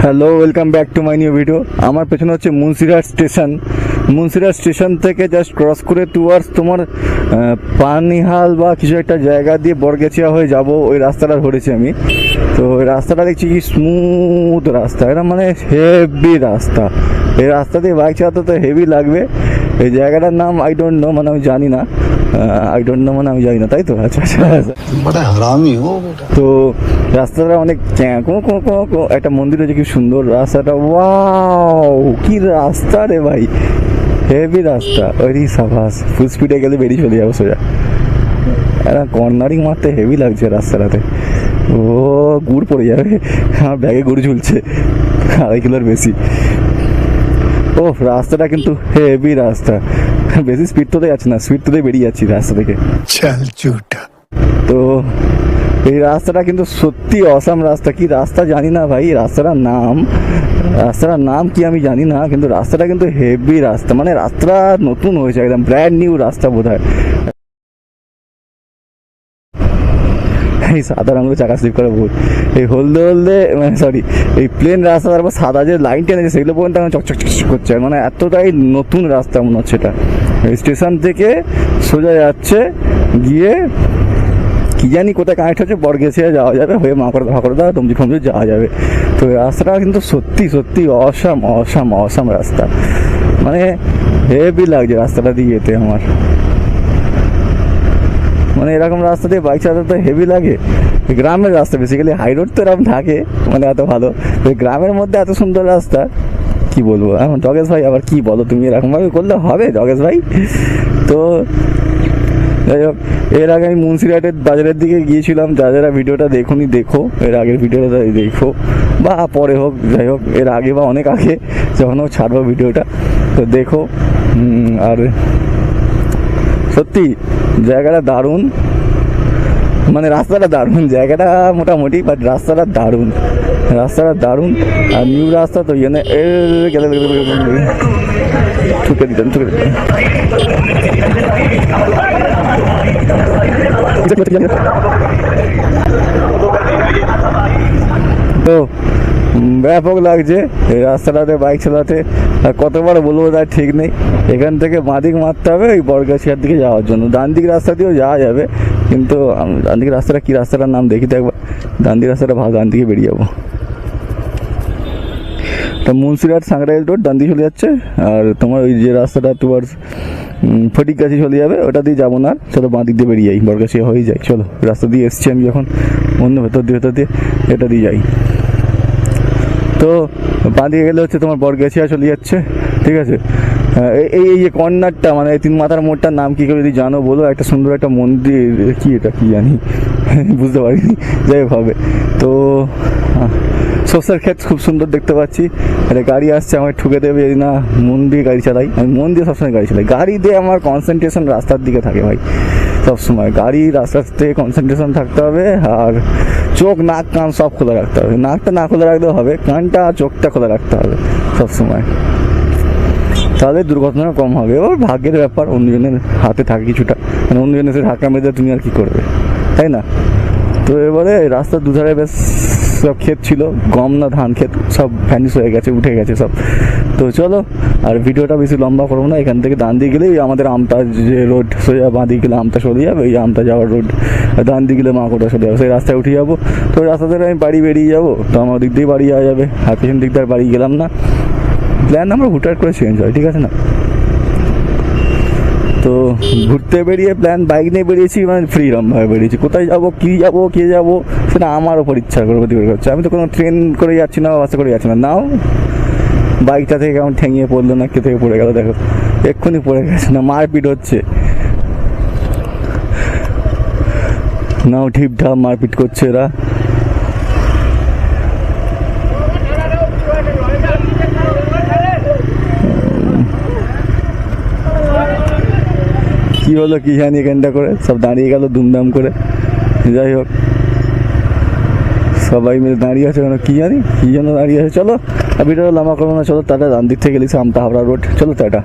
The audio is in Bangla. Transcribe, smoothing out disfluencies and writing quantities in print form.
Hello, welcome back to my new video. আমার পেছনে হচ্ছে মুন্সিরহাট স্টেশন। মুন্সিরহাট স্টেশন থেকে জাস্ট ক্রস করে টুয়ার্ডস তোমার পানিহাল বা কিছু একটা জায়গা দিয়ে বরগেছিয়া হয়ে যাব, ওই রাস্তাটা ধরেছি আমি। তো ওই রাস্তাটা দেখছি কি স্মুথ রাস্তা, এটা মানে হেভি রাস্তা। এই রাস্তা দিয়ে বাইক চালাতে তো হেভি লাগবে। এই জায়গাটার নাম আই ডোন্ট নো, মানে আমি জানি না। মানে আমি জানি না, তাই তো? আচ্ছা আচ্ছা আচ্ছা। बड़ा हरामी हो बेटा। তো রাস্তাটা অনেক একটা মন্দির হয়েছে, কি সুন্দর রাস্তাটা। ওয়াও, কি রাস্তা রে ভাই, হেভি রাস্তা। ওই সাবাস, ফুল স্পিডে গেলে বেরিয়ে চলে যাবো সোজা। একটা কর্নারিং মারতে হেভি লাগছে রাস্তাটাতে। ও গুড় পড়ে যাবে, আমার ব্যাগে গুড় ঝুলছে 2.5 কিলোর বেশি। ও রাস্তাটা কিন্তু হেভি রাস্তা, বেশি স্পিড তোতে যাচ্ছে না, স্পিড তোতে বেরিয়ে যাচ্ছি রাস্তা থেকে। चल झूठा। তো এই রাস্তাটা কিন্তু সত্যি অসাম রাস্তা। কি রাস্তা জানি না ভাই, রাস্তাটার নাম কি আমি জানি না, কিন্তু রাস্তাটা কিন্তু হেভি রাস্তা। মানে রাস্তাটা নতুন হয়েছে, একদম ব্র্যান্ড নিউ রাস্তা বোধ হয়। এই সাদা রঙের চাকা স্লিপ করে ভুল, এই হলদে মানে সরি, এই প্লেন রাস্তা, তারপর সাদা যে লাইন টেনেছে সেগুলো পর্যন্ত এখন চকচক করছে। মানে এতটাই নতুন রাস্তা মনে হচ্ছে এটা। স্টেশন থেকে সোজা যাচ্ছে, গিয়ে কি জানি কোথায় কানেক্ট হচ্ছে, বরগেছিয়া যাওয়া যাবে, হয়ে মাকড়দা টমজি ফমজি যাওয়া যাবে। তো রাস্তাটা কিন্তু সত্যি সত্যি অসাম রাস্তা। মানে হেভি লাগছে রাস্তাটা দিয়ে যেতে আমার। মানে এরকম রাস্তা দিয়ে বাইক চালাতে তো হেভি লাগে। গ্রামের রাস্তা বেসিক্যালি, হাই রোড তো এরকম থাকে, মানে এত ভালো। গ্রামের মধ্যে এত সুন্দর রাস্তা, কি বলবো এখন জগেশ ভাই, আবার কি বলো তুমি, এরকমভাবে করলে হবে জগেশ ভাই? তো যাই হোক, এর আগে আমি মুন্সিরহাটের বাজারের দিকে গিয়েছিলাম। যারা ভিডিওটা দেখোনি দেখো, এর আগের ভিডিওটা দেখো, বা পরে হোক, যাই হোক এর আগে বা অনেক আগে যখন হোক ছাড়বো ভিডিওটা, তো দেখো। আর সত্যি জায়গাটা দারুণ, মানে রাস্তাটা দারুণ, জায়গাটা মোটামুটি, বাট রাস্তাটা দারুণ। আর নিউ রাস্তা তো ইয়ে গেলে ছুটে দিতেন। তো ব্যাপক লাগছে এই রাস্তাটাতে বাইক চালাতে। আর কতবার বলবো তার ঠিক নেই। এখান থেকে বাঁদিক মারতে হবে ওই বরগাছিয়ার দিকে যাওয়ার জন্য। ডান দিক রাস্তা দিয়েও যাওয়া যাবে, কিন্তু ডান দিক রাস্তাটা কি রাস্তাটার নাম দেখি তো একবার। ডান দিক রাস্তাটা ভালো, ডান দিকে বেরিয়ে যাবো। তা মুন্সিরহাট সাংরাইল রোড ডান দিকে চলে যাচ্ছে, আর তোমার ওই যে রাস্তাটা টুয়ার্ডস ফটিকগাছি চলে যাবে, ওটা দিয়ে যাবো না। চলো বাঁ দিক দিয়ে বেরিয়ে যাই, বরগাছিয়া হয়ে যায়। চলো, রাস্তা দিয়ে এসছি আমি যখন, অন্য ভেতর দিয়ে এটা দিয়ে যাই। তো বাঁ দিকে গেলে হচ্ছে তোমার বরগাছিয়া চলে যাচ্ছে, ঠিক আছে। এই যে কর্নারটা, মানে তিন মাথার মোড়টার নাম কি করে যদি জানো বলো। একটা সুন্দর একটা মন্দির, কি এটা কি জানি বুঝতে পারিনি, যাই হোক হবে। তো সর্ষের ক্ষেত খুব সুন্দর দেখতে পাচ্ছি। একটা গাড়ি আসছে, আমার ঠুকে দেবে যদি না মন দিয়ে গাড়ি চালাই। আমি মন দিয়ে সবসময় গাড়ি চালাই, গাড়ি দিয়ে আমার কনসেন্ট্রেশন রাস্তার দিকে থাকে ভাই সবসময়। গাড়ি রাস্তার থেকে কনসেন্ট্রেশন থাকতে হবে, আর চোখ নাক কান সব খোলা রাখতে হবে। নাকটা না খোলা রাখলেও হবে, কানটা চোখটা খোলা রাখতে হবে সবসময়, তাহলে দুর্ঘটনা কম হবে। ওর ভাগ্যের ব্যাপার, অন্যজনের হাতে থাকে কিছুটা, মানে অন্যজনের ধাক্কা মেরে তুমি আর কি করবে, তাই না? তো এবারে রাস্তার দুধারে বেশ সব ক্ষেত ছিল, গম না ধান ক্ষেত, সব ভ্যানিশ হয়ে গেছে, উঠে গেছে সব। তো চলো, আর ভিডিওটা বেশি লম্বা করবো না। এখান থেকে ডান দিকে গেলেই আমাদের আমতা যে রোড, সোজা বাঁ দিকে গেলে আমতা চলে যাবে, ওই আমতা যাওয়ার রোড। আর ডান দিকে গেলে মাকড়া চলে যাবে, সেই রাস্তায় উঠে যাবো। তো রাস্তা থেকে আমি বাড়ি বেরিয়ে যাবো, তো আমার দিক দিয়ে বাড়ি যাওয়া যাবে। আর পেছন দিক দিয়ে বাড়ি গেলাম না, প্ল্যান আমরা হুটহাট করে চেঞ্জ হয়, ঠিক আছে না? তো ঘুরতে বেরিয়ে প্ল্যান বাইক নিয়ে বেরিয়েছি, মানে ফ্রিডমভাবে বেরিয়েছি। কোথায় যাবো, কে যাবো সেটা আমার ওপর ইচ্ছা করছে। আমি তো কোনো ট্রেন করে যাচ্ছি না, বাসে করে যাচ্ছি না। নাও বাইকটা থেকে কেমন ঠেঙিয়ে পড়লো, না কে থেকে পড়ে গেল, দেখো এক্ষুনি পড়ে গেছে, না মারপিট হচ্ছে, নাও ঠিপঠাপ মারপিট করছে এরা। কি হলো কি জানি, এখানটা করে সব দাঁড়িয়ে গেল দুমদাম করে। যাই হোক, সবাই মিলে দাঁড়িয়ে আছে, কি জানি কি জন্য দাঁড়িয়ে আছে। চলো, ভিডিওটা লম্বা করবো না, চলো টাটা। ডান দিক থেকে গেলি আমতা হাওড়া রোড, চলো টাটা।